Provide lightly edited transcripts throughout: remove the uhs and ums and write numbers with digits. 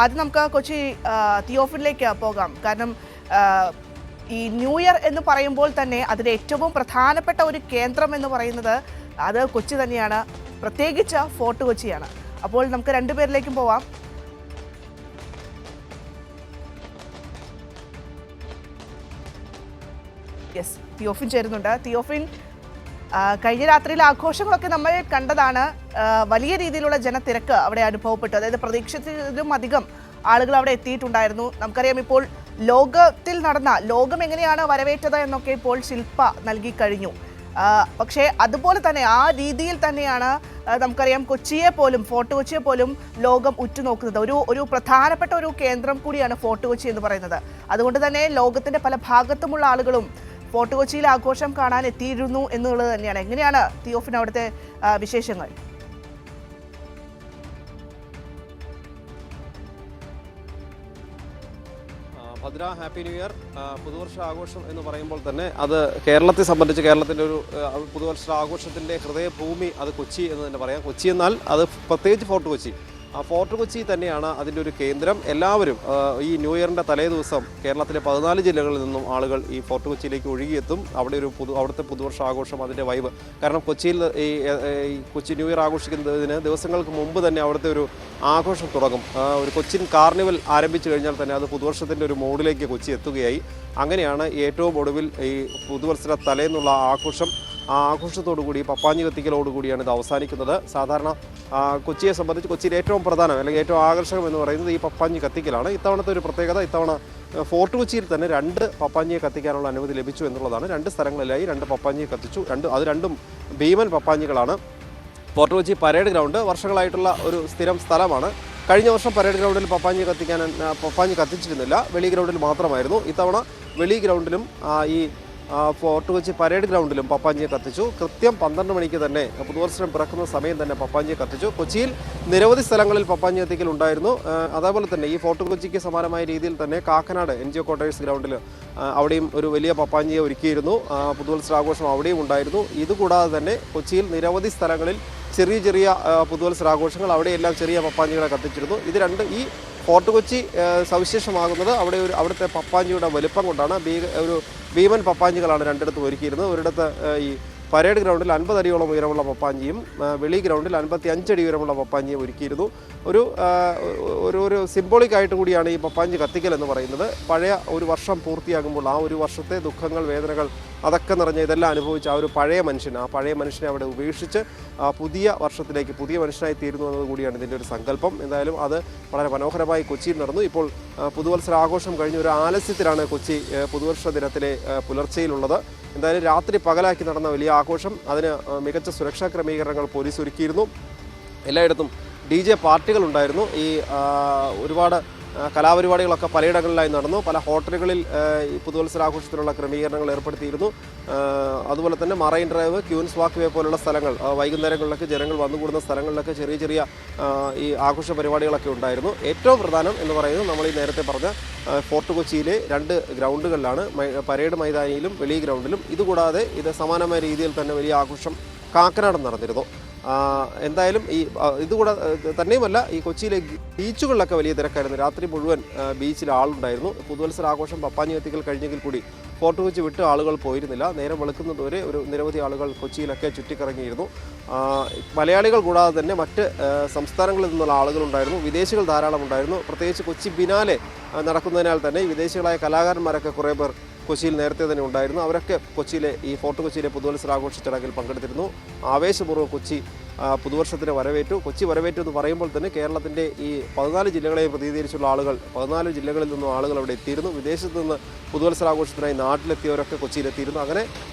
ആദ്യം നമുക്ക് കൊച്ചി തിയോഫിനിലേക്ക് പോകാം. കാരണം ഈ ന്യൂ ഇയർ എന്ന് പറയുമ്പോൾ തന്നെ അതിൻ്റെ ഏറ്റവും പ്രധാനപ്പെട്ട ഒരു കേന്ദ്രം എന്ന് പറയുന്നത് അത് കൊച്ചി തന്നെയാണ്, പ്രത്യേകിച്ച് ഫോർട്ട് കൊച്ചിയാണ്. അപ്പോൾ നമുക്ക് രണ്ടുപേരിലേക്കും പോവാം. യെസ്, തിയോഫിൻ ചേരുന്നുണ്ട്. തിയോഫിൻ, കഴിഞ്ഞ രാത്രിയിലെ ആഘോഷങ്ങളൊക്കെ നമ്മൾ കണ്ടതാണ്. വലിയ രീതിയിലുള്ള ജനത്തിരക്ക് അവിടെ അനുഭവപ്പെട്ടു. അതായത് പ്രതീക്ഷിച്ചതിലും അധികം ആളുകൾ അവിടെ എത്തിയിട്ടുണ്ടായിരുന്നു. നമുക്കറിയാം, ഇപ്പോൾ ലോകത്തിൽ നടന്ന ലോകം എങ്ങനെയാണ് വരവേറ്റത് എന്നൊക്കെ ഇപ്പോൾ ശില്പ നൽകി കഴിഞ്ഞു. പക്ഷേ അതുപോലെ തന്നെ ആ രീതിയിൽ തന്നെയാണ് നമുക്കറിയാം കൊച്ചിയെ പോലും, ഫോർട്ട് കൊച്ചിയെ പോലും ലോകം ഉറ്റുനോക്കുന്നത്. ഒരു പ്രധാനപ്പെട്ട ഒരു കേന്ദ്രം കൂടിയാണ് ഫോർട്ട് കൊച്ചി എന്ന് പറയുന്നത്. അതുകൊണ്ട് തന്നെ ലോകത്തിൻ്റെ പല ഭാഗത്തുമുള്ള ആളുകളും ഫോർട്ട് കൊച്ചിയിൽ ആഘോഷം കാണാൻ എത്തിയിരുന്നു എന്നുള്ളത് തന്നെയാണ്. എങ്ങനെയാണ് തിയോഫിൻ അവിടുത്തെ വിശേഷങ്ങൾ? Bhadra, happy new year. പുതുവർഷ ആഘോഷം എന്ന് പറയുമ്പോൾ തന്നെ അത് കേരളത്തെ സംബന്ധിച്ച് കേരളത്തിൻ്റെ ഒരു പുതുവർഷ ആഘോഷത്തിൻ്റെ ഹൃദയഭൂമി അത് കൊച്ചി എന്ന് തന്നെ പറയാം. കൊച്ചി എന്നാൽ അത് പ്രത്യേകിച്ച് ഫോർട്ട് കൊച്ചി. ഫോർട്ട് കൊച്ചി തന്നെയാണ് അതിൻ്റെ ഒരു കേന്ദ്രം. എല്ലാവരും ഈ ന്യൂ ഇയറിൻ്റെ തലേ ദിവസം കേരളത്തിലെ 14 ജില്ലകളിൽ നിന്നും ആളുകൾ ഈ ഫോർട്ട് കൊച്ചിയിലേക്ക് ഒഴുകിയെത്തും. അവിടുത്തെ പുതുവർഷ ആഘോഷം, അതിൻ്റെ വൈബ്. കാരണം കൊച്ചിയിൽ ഈ കൊച്ചി ന്യൂ ഇയർ ആഘോഷിക്കുന്നതിന് ദിവസങ്ങൾക്ക് മുമ്പ് തന്നെ അവിടുത്തെ ഒരു ആഘോഷം തുടങ്ങും. ഒരു കൊച്ചിൻ കാർണിവൽ ആരംഭിച്ചു കഴിഞ്ഞാൽ തന്നെ അത് പുതുവർഷത്തിൻ്റെ ഒരു മോഡിലേക്ക് കൊച്ചി എത്തുകയായി. അങ്ങനെയാണ് ഏറ്റവും ഒടുവിൽ ഈ പുതുവർഷ തലേന്നുള്ള ആഘോഷം. ആ ആഘോഷത്തോടുകൂടി, പപ്പാഞ്ഞി കത്തിക്കലോടുകൂടിയാണ് ഇത് അവസാനിക്കുന്നത്. സാധാരണ കൊച്ചിയെ സംബന്ധിച്ച് കൊച്ചിയിൽ ഏറ്റവും പ്രധാനം അല്ലെങ്കിൽ ഏറ്റവും ആകർഷകം എന്ന് പറയുന്നത് ഈ പപ്പാഞ്ഞി കത്തിക്കലാണ്. ഇത്തവണത്തെ ഒരു പ്രത്യേകത, ഇത്തവണ ഫോർട്ട് കൊച്ചിയിൽ തന്നെ 2 പപ്പാഞ്ഞിയെ കത്തിക്കാനുള്ള അനുമതി ലഭിച്ചു എന്നുള്ളതാണ്. 2 സ്ഥലങ്ങളിലായി 2 പപ്പാഞ്ഞിയെ കത്തിച്ചു. അത് രണ്ടും ഭീമൻ പപ്പാഞ്ഞികളാണ്. ഫോർട്ട് കൊച്ചി പരേഡ് ഗ്രൗണ്ട് വർഷങ്ങളായിട്ടുള്ള ഒരു സ്ഥിരം സ്ഥലമാണ്. കഴിഞ്ഞ വർഷം പരേഡ് ഗ്രൗണ്ടിൽ പപ്പാഞ്ഞി കത്തിച്ചിരുന്നില്ല, വെളി ഗ്രൗണ്ടിൽ മാത്രമായിരുന്നു. ഇത്തവണ വെളി ഗ്രൗണ്ടിലും ഈ ഫോർട്ട് കൊച്ചി പരേഡ് ഗ്രൗണ്ടിലും പപ്പാഞ്ഞിയെ കത്തിച്ചു. കൃത്യം 12 മണിക്ക് തന്നെ, പുതുവർഷം പിറക്കുന്ന സമയം തന്നെ പപ്പാഞ്ഞിയെ കത്തിച്ചു. കൊച്ചിയിൽ നിരവധി സ്ഥലങ്ങളിൽ പപ്പാഞ്ഞി കത്തിക്കൽ ഉണ്ടായിരുന്നു. അതേപോലെ തന്നെ ഈ ഫോർട്ട് കൊച്ചിക്ക് സമാനമായ രീതിയിൽ തന്നെ കാക്കനാട് NGO ക്വാർട്ടേഴ്സ് ഗ്രൗണ്ടിൽ അവിടെയും ഒരു വലിയ പപ്പാഞ്ഞിയെ ഒരുക്കിയിരുന്നു. പുതുവത്സരാഘോഷം അവിടെയും ഉണ്ടായിരുന്നു. ഇതുകൂടാതെ തന്നെ കൊച്ചിയിൽ നിരവധി സ്ഥലങ്ങളിൽ ചെറിയ പുതുവത്സരാഘോഷങ്ങൾ, അവിടെയെല്ലാം ചെറിയ പപ്പാഞ്ഞികളെ കത്തിച്ചിരുന്നു. ഈ ഫോർട്ട് കൊച്ചി സവിശേഷമാകുന്നത് അവിടുത്തെ പപ്പാഞ്ഞിയുടെ വലുപ്പം കൊണ്ടാണ്. ഒരു ഭീമൻ പപ്പാഞ്ഞികളാണ് 2ഇടത്തും ഒരുക്കിയിരുന്നത്. ഒരിടത്ത് ഈ പരേഡ് ഗ്രൗണ്ടിൽ 50 അടിയോളം ഉയരമുള്ള പപ്പാഞ്ഞിയും വെളി ഗ്രൗണ്ടിൽ 55 അടി ഉയരമുള്ള പപ്പാഞ്ഞിയും ഒരുക്കിയിരുന്നു. ഒരു സിംബോളിക് ആയിട്ട് കൂടിയാണ് ഈ പപ്പാഞ്ഞി കത്തിക്കൽ എന്ന് പറയുന്നത്. പഴയ ഒരു വർഷം പൂർത്തിയാകുമ്പോൾ ആ ഒരു വർഷത്തെ ദുഃഖങ്ങൾ, വേദനകൾ അതൊക്കെ നിറഞ്ഞ ഇതെല്ലാം അനുഭവിച്ച ആ പഴയ മനുഷ്യനെ അവിടെ ഉപേക്ഷിച്ച് പുതിയ വർഷത്തിലേക്ക് പുതിയ മനുഷ്യനായി തീരുന്നു എന്നതുകൂടിയാണ് ഇതിൻ്റെ ഒരു സങ്കല്പം. എന്തായാലും അത് വളരെ മനോഹരമായി കൊച്ചിയിൽ നടന്നു. ഇപ്പോൾ പുതുവത്സരാഘോഷം കഴിഞ്ഞ ഒരു ആലസ്യത്തിലാണ് കൊച്ചി പുതുവർഷ ദിനത്തിലെ പുലർച്ചയിലുള്ളത്. എന്തായാലും രാത്രി പകലാക്കി നടന്ന വലിയ ആഘോഷം, അതിന് മികച്ച സുരക്ഷാ ക്രമീകരണങ്ങൾ പോലീസ് ഒരുക്കിയിരുന്നു. എല്ലായിടത്തും DJ പാർട്ടികളുണ്ടായിരുന്നു. ഈ ഒരുപാട് കലാപരിപാടികളൊക്കെ പലയിടങ്ങളിലായി നടന്നു. പല ഹോട്ടലുകളിൽ ഈ പുതുവത്സരാഘോഷത്തിലുള്ള ക്രമീകരണങ്ങൾ ഏർപ്പെടുത്തിയിരുന്നു. അതുപോലെ തന്നെ മറൈൻ ഡ്രൈവ്, ക്യൂൻസ് വാക്ക് വേ പോലുള്ള സ്ഥലങ്ങൾ, വൈകുന്നേരങ്ങളിലൊക്കെ ജനങ്ങൾ വന്നുകൂടുന്ന സ്ഥലങ്ങളിലൊക്കെ ചെറിയ ഈ ആഘോഷ പരിപാടികളൊക്കെ ഉണ്ടായിരുന്നു. ഏറ്റവും പ്രധാനം എന്ന് പറയുന്നത് നമ്മൾ ഈ നേരത്തെ പറഞ്ഞ ഫോർട്ട് കൊച്ചിയിലെ 2 ഗ്രൗണ്ടുകളിലാണ്, പരേഡ് മൈതാനിയിലും വെളി ഗ്രൗണ്ടിലും. ഇതുകൂടാതെ ഇത് സമാനമായ രീതിയിൽ തന്നെ വലിയ ആഘോഷം കാക്കനാടും നടന്നിരുന്നു. എന്തായാലും ഇതുകൂടെ തന്നെയുമല്ല, ഈ കൊച്ചിയിലെ ബീച്ചുകളിലൊക്കെ വലിയ തിരക്കായിരുന്നു. രാത്രി മുഴുവൻ ബീച്ചിൽ ആളുണ്ടായിരുന്നു. പുതുവത്സരാഘോഷം പപ്പാഞ്ഞി കത്തിക്കൽ കഴിഞ്ഞെങ്കിൽ കൂടി ഫോർട്ട് കൊച്ചി വിട്ട് ആളുകൾ പോയിരുന്നില്ല. നേരം വെളുക്കുന്നതുവരെ നിരവധി ആളുകൾ കൊച്ചിയിലൊക്കെ ചുറ്റിക്കറങ്ങിയിരുന്നു. മലയാളികൾ കൂടാതെ തന്നെ മറ്റ് സംസ്ഥാനങ്ങളിൽ നിന്നുള്ള ആളുകളുണ്ടായിരുന്നു. വിദേശികൾ ധാരാളം ഉണ്ടായിരുന്നു. പ്രത്യേകിച്ച് കൊച്ചി ബിനാലെ നടക്കുന്നതിനാൽ തന്നെ വിദേശികളായ കലാകാരന്മാരൊക്കെ കുറേ പേർ കൊച്ചിയിൽ നേരത്തെ തന്നെ ഉണ്ടായിരുന്നു. അവരൊക്കെ ഈ ഫോർട്ട് കൊച്ചിയിലെ പുതുവത്സരാഘോഷ ചടങ്ങിൽ പങ്കെടുത്തിരുന്നു. ആവേശപൂർവ്വം കൊച്ചി പുതുവർഷത്തിന് വരവേറ്റു. കൊച്ചി വരവേറ്റു എന്ന് പറയുമ്പോൾ തന്നെ കേരളത്തിൻ്റെ ഈ 14 ജില്ലകളെയും പ്രതിനിധീകരിച്ചുള്ള ആളുകൾ, 14 ജില്ലകളിൽ നിന്നും ആളുകൾ അവിടെ എത്തിയിരുന്നു. വിദേശത്ത് നിന്ന് പുതുവത്സരാഘോഷത്തിനായി നാട്ടിലെത്തിയവരൊക്കെ കൊച്ചിയിലെത്തിയിരുന്നു. അങ്ങനെ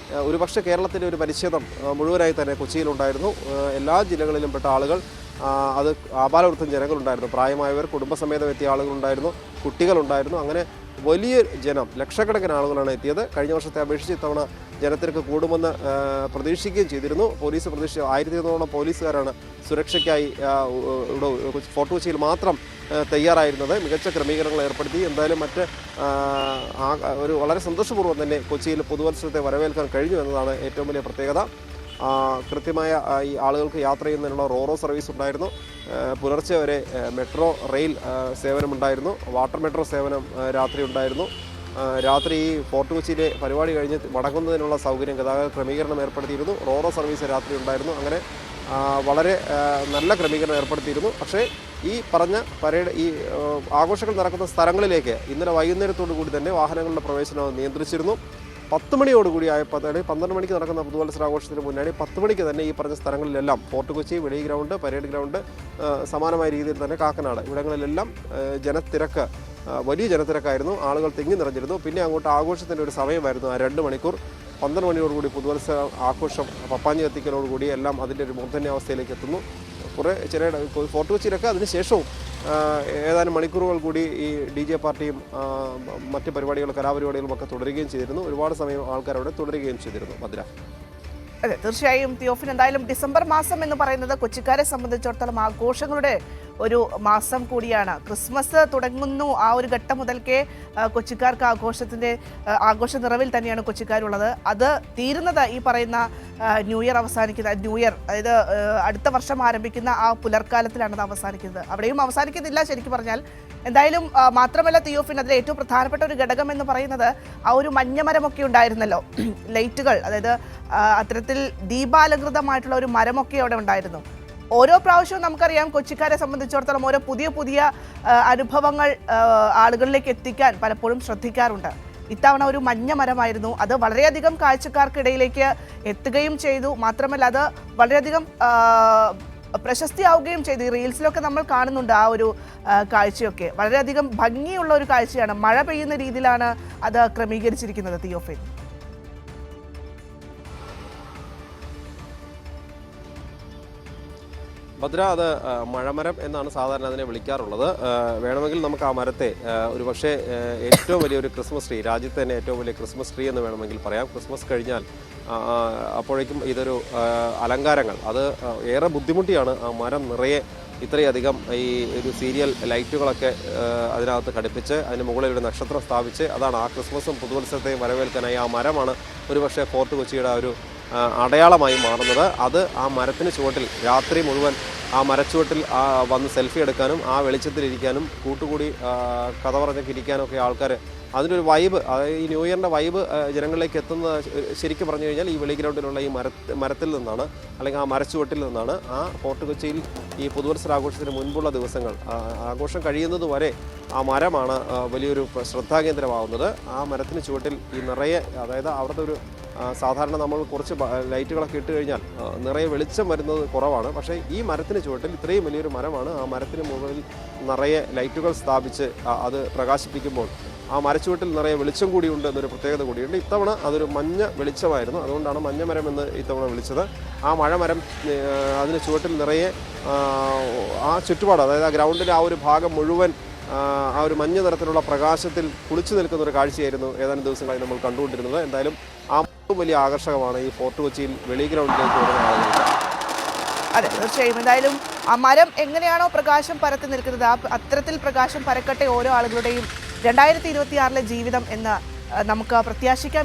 ഒരുപക്ഷെ കേരളത്തിൻ്റെ ഒരു പരിച്ഛേദം മുഴുവനായി തന്നെ കൊച്ചിയിലുണ്ടായിരുന്നു. എല്ലാ ജില്ലകളിലും പെട്ട ആളുകൾ, അത് ആപാലവൃദ്ധം ജനങ്ങളുണ്ടായിരുന്നു. പ്രായമായവർ, കുടുംബസമേതം എത്തിയ ആളുകളുണ്ടായിരുന്നു, കുട്ടികളുണ്ടായിരുന്നു. അങ്ങനെ വലിയ ജനം, ലക്ഷക്കണക്കിന് ആളുകളാണ് എത്തിയത്. കഴിഞ്ഞ വർഷത്തെ അപേക്ഷിച്ച് ഇത്തവണ ജനത്തിരക്ക് കൂടുമെന്ന് പ്രതീക്ഷിക്കുകയും ചെയ്തിരുന്നു. പോലീസ് 1200 പോലീസുകാരാണ് സുരക്ഷയ്ക്കായി ഫോർട്ട് കൊച്ചിയിൽ മാത്രം തയ്യാറായിരുന്നത്. മികച്ച ക്രമീകരണങ്ങൾ ഏർപ്പെടുത്തി. എന്തായാലും വളരെ സന്തോഷപൂർവ്വം തന്നെ കൊച്ചിയിൽ പുതുവത്സരത്തെ വരവേൽക്കാൻ കഴിഞ്ഞു എന്നതാണ് ഏറ്റവും വലിയ പ്രത്യേകത. കൃത്യമായ ഈ ആളുകൾക്ക് യാത്ര ചെയ്യുന്നതിനുള്ള റോറോ സർവീസ് ഉണ്ടായിരുന്നു. പുലർച്ചെ വരെ മെട്രോ റെയിൽ സേവനമുണ്ടായിരുന്നു. വാട്ടർ മെട്രോ സേവനം രാത്രി ഉണ്ടായിരുന്നു. രാത്രി ഈ ഫോർട്ട് കൊച്ചിയിലെ പരിപാടി കഴിഞ്ഞ് മടങ്ങുന്നതിനുള്ള സൗകര്യം ഗതാഗത ക്രമീകരണം ഏർപ്പെടുത്തിയിരുന്നു. റോറോ സർവീസ് രാത്രി ഉണ്ടായിരുന്നു. അങ്ങനെ വളരെ നല്ല ക്രമീകരണം ഏർപ്പെടുത്തിയിരുന്നു. പക്ഷേ ഈ പറഞ്ഞ പരേഡ് ഈ ആഘോഷങ്ങൾ നടക്കുന്ന സ്ഥലങ്ങളിലേക്ക് ഇന്നലെ വൈകുന്നേരത്തോടു കൂടി തന്നെ വാഹനങ്ങളുടെ പ്രവേശനം നിയന്ത്രിച്ചിരുന്നു. 10 മണിയോടുകൂടി ആയപ്പോൾ തന്നെ 12 മണിക്ക് നടക്കുന്ന പുതുവത്സരാഘോഷത്തിന് മുന്നാടി 10 മണിക്ക് തന്നെ ഈ പറഞ്ഞ സ്ഥലങ്ങളിലെല്ലാം ഫോർട്ട് കൊച്ചി, വെളി ഗ്രൗണ്ട്, പരേഡ് ഗ്രൗണ്ട്, സമാനമായ രീതിയിൽ തന്നെ കാക്കനാട് ഇവിടങ്ങളിലെല്ലാം ജനത്തിരക്ക് വലിയ ജനത്തിരക്കായിരുന്നു. ആളുകൾ തിങ്ങി നിറഞ്ഞിരുന്നു. പിന്നെ അങ്ങോട്ട് ആഘോഷത്തിൻ്റെ ഒരു സമയമായിരുന്നു ആ 2 മണിക്കൂർ. 12 മണിയോടുകൂടി പുതുവത്സര ആഘോഷം പപ്പാഞ്ഞി കത്തിക്കലോടുകൂടി എല്ലാം അതിൻ്റെ ഒരു മൂർധന്യാവസ്ഥയിലേക്ക് എത്തുന്നു. കുറേ ചില ഫോർട്ട് കൊച്ചിയിലൊക്കെ അതിന് ശേഷവും ഏതാനും മണിക്കൂറുകൾ കൂടി ഈ DJ പാർട്ടിയും മറ്റ് പരിപാടികളും കലാപരിപാടികളും ഒക്കെ തുടരുകയും ചെയ്തിരുന്നു. ഒരുപാട് സമയം ആൾക്കാർ അവിടെ തുടരുകയും ചെയ്തിരുന്നു. ഭദ്ര. അതെ, തീർച്ചയായും തിയോഫിൻ, എന്തായാലും ഡിസംബർ മാസം എന്ന് പറയുന്നത് കൊച്ചിക്കാരെ സംബന്ധിച്ചിടത്തോളം ആഘോഷങ്ങളുടെ ഒരു മാസം കൂടിയാണ്. ക്രിസ്മസ് തുടങ്ങുന്നു, ആ ഒരു ഘട്ടം മുതൽക്കേ കൊച്ചിക്കാർക്ക് ആഘോഷ നിറവിൽ തന്നെയാണ് കൊച്ചിക്കാരുള്ളത്. അത് തീരുന്നത് ഈ പറയുന്ന ന്യൂ ഇയർ അതായത് അടുത്ത വർഷം ആരംഭിക്കുന്ന ആ പുലർക്കാലത്തിലാണ് അത് അവസാനിക്കുന്നത്. അവിടെയും അവസാനിക്കുന്നില്ല ശരിക്കും പറഞ്ഞാൽ. എന്തായാലും മാത്രമല്ല തിയോഫിൻ, അതിൽ ഏറ്റവും പ്രധാനപ്പെട്ട ഒരു ഘടകം എന്ന് പറയുന്നത് ആ ഒരു മഞ്ഞമരമൊക്കെ ഉണ്ടായിരുന്നല്ലോ, ലൈറ്റുകൾ, അതായത് അത്തരത്തിൽ ദീപാലങ്കൃതമായിട്ടുള്ള ഒരു മരമൊക്കെ അവിടെ ഉണ്ടായിരുന്നു. ഓരോ പ്രാവശ്യവും നമുക്കറിയാം കൊച്ചിക്കാരെ സംബന്ധിച്ചിടത്തോളം ഓരോ പുതിയ അനുഭവങ്ങൾ ആളുകളിലേക്ക് എത്തിക്കാൻ പലപ്പോഴും ശ്രദ്ധിക്കാറുണ്ട്. ഇത്തവണ ഒരു മഞ്ഞ മരമായിരുന്നു. അത് വളരെയധികം കാഴ്ചക്കാർക്കിടയിലേക്ക് എത്തുകയും ചെയ്തു. മാത്രമല്ല അത് വളരെയധികം പ്രശസ്തിയാവുകയും ചെയ്തു. ഈ റീൽസിലൊക്കെ നമ്മൾ കാണുന്നുണ്ട് ആ ഒരു കാഴ്ചയൊക്കെ. വളരെയധികം ഭംഗിയുള്ള ഒരു കാഴ്ചയാണ്. മഴ പെയ്യുന്ന രീതിയിലാണ് അത് ക്രമീകരിച്ചിരിക്കുന്നത് തിയോഫിൻ. ഭദ്ര, അത് മഴമരം എന്നാണ് സാധാരണ അതിനെ വിളിക്കാറുള്ളത്. വേണമെങ്കിൽ നമുക്ക് ആ മരത്തെ ഒരു പക്ഷേ ഏറ്റവും വലിയൊരു ക്രിസ്മസ് ട്രീ, രാജ്യത്തെ തന്നെ ഏറ്റവും വലിയ ക്രിസ്മസ് ട്രീ എന്ന് വേണമെങ്കിൽ പറയാം. ക്രിസ്മസ് കഴിഞ്ഞാൽ അപ്പോഴേക്കും ഇതൊരു അലങ്കാരങ്ങൾ, അത് ഏറെ ബുദ്ധിമുട്ടിയാണ് ആ മരം നിറയെ ഇത്രയധികം ഈ ഒരു സീരിയൽ ലൈറ്റുകളൊക്കെ അതിനകത്ത് ഘടിപ്പിച്ച് അതിന് മുകളിൽ ഒരു നക്ഷത്രം സ്ഥാപിച്ച് അതാണ് ആ ക്രിസ്മസും പുതുവത്സരത്തെയും വരവേൽക്കാനായി ആ മരമാണ് ഒരു പക്ഷേ ഫോർട്ട് കൊച്ചിയുടെ ഒരു അടയാളമായി മാറുന്നത്. അത് ആ മരത്തിന് ചുവട്ടിൽ രാത്രി മുഴുവൻ ആ മരച്ചുവട്ടിൽ വന്ന് സെൽഫി എടുക്കാനും ആ വെളിച്ചത്തിലിരിക്കാനും കൂട്ടുകൂടി കഥ പറഞ്ഞൊക്കെ ഇരിക്കാനൊക്കെ ആൾക്കാർ അതിൻ്റെ ഒരു വൈബ്, അതായത് ഈ ന്യൂ ഇയറിൻ്റെ വൈബ് ജനങ്ങളിലേക്ക് എത്തുന്നത് ശരിക്കും പറഞ്ഞു കഴിഞ്ഞാൽ ഈ വെളി ഗ്രൗണ്ടിലുള്ള ഈ മരത്തിൽ നിന്നാണ്, അല്ലെങ്കിൽ ആ മരച്ചുവട്ടിൽ നിന്നാണ്. ആ ഫോർട്ട് കൊച്ചിയിൽ ഈ പുതുവത്സരാഘോഷത്തിന് മുൻപുള്ള ദിവസങ്ങൾ, ആഘോഷം കഴിയുന്നത് വരെ ആ മരമാണ് വലിയൊരു ശ്രദ്ധാകേന്ദ്രമാവുന്നത്. ആ മരത്തിന് ചുവട്ടിൽ ഈ നിറയെ, അതായത് അവിടുത്തെ ഒരു സാധാരണ നമ്മൾ കുറച്ച് ലൈറ്റുകളൊക്കെ ഇട്ട് കഴിഞ്ഞാൽ നിറയെ വെളിച്ചം വരുന്നത് കുറവാണ്. പക്ഷേ ഈ മരത്തിന് ചുവട്ടിൽ ഇത്രയും വലിയൊരു മരമാണ്. ആ മരത്തിന് മുകളിൽ നിറയെ ലൈറ്റുകൾ സ്ഥാപിച്ച് അത് പ്രകാശിപ്പിക്കുമ്പോൾ ആ മരച്ചുവട്ടിൽ നിറയെ വെളിച്ചം കൂടിയുണ്ട് എന്നൊരു പ്രത്യേകത കൂടിയുണ്ട്. ഇത്തവണ അതൊരു മഞ്ഞ വെളിച്ചമായിരുന്നു. അതുകൊണ്ടാണ് മഞ്ഞമരം എന്ന് ഇത്തവണ വിളിച്ചത്. ആ മഴമരം അതിന് ചുവട്ടിൽ നിറയെ ആ ചുറ്റുപാട്, അതായത് ആ ഗ്രൗണ്ടിൻ്റെ ആ ഒരു ഭാഗം മുഴുവൻ ആ ഒരു മഞ്ഞ നിറത്തിലുള്ള പ്രകാശത്തിൽ കുളിച്ചു നിൽക്കുന്ന ഒരു കാഴ്ചയായിരുന്നു ഏതാനും ദിവസങ്ങളായി നമ്മൾ കണ്ടുകൊണ്ടിരുന്നത്. എന്തായാലും ആ വലിയ ആകർഷകമാണ് ഈ ഫോർട്ട് കൊച്ചിയിൽ വെളി ഗ്രൗണ്ടിലേക്ക് വരുന്ന ആളുകൾക്ക്. അതെ, തീർച്ചയായും. എന്തായാലും ആ മരം എങ്ങനെയാണോ പ്രകാശം പരത്തി നിൽക്കുന്നത്, അത്തരത്തിൽ പ്രകാശം പരക്കട്ടെ ഓരോ ആളുകളുടെയും 2026 ജീവിതം എന്ന് നമുക്ക് പ്രത്യാശിക്കാം.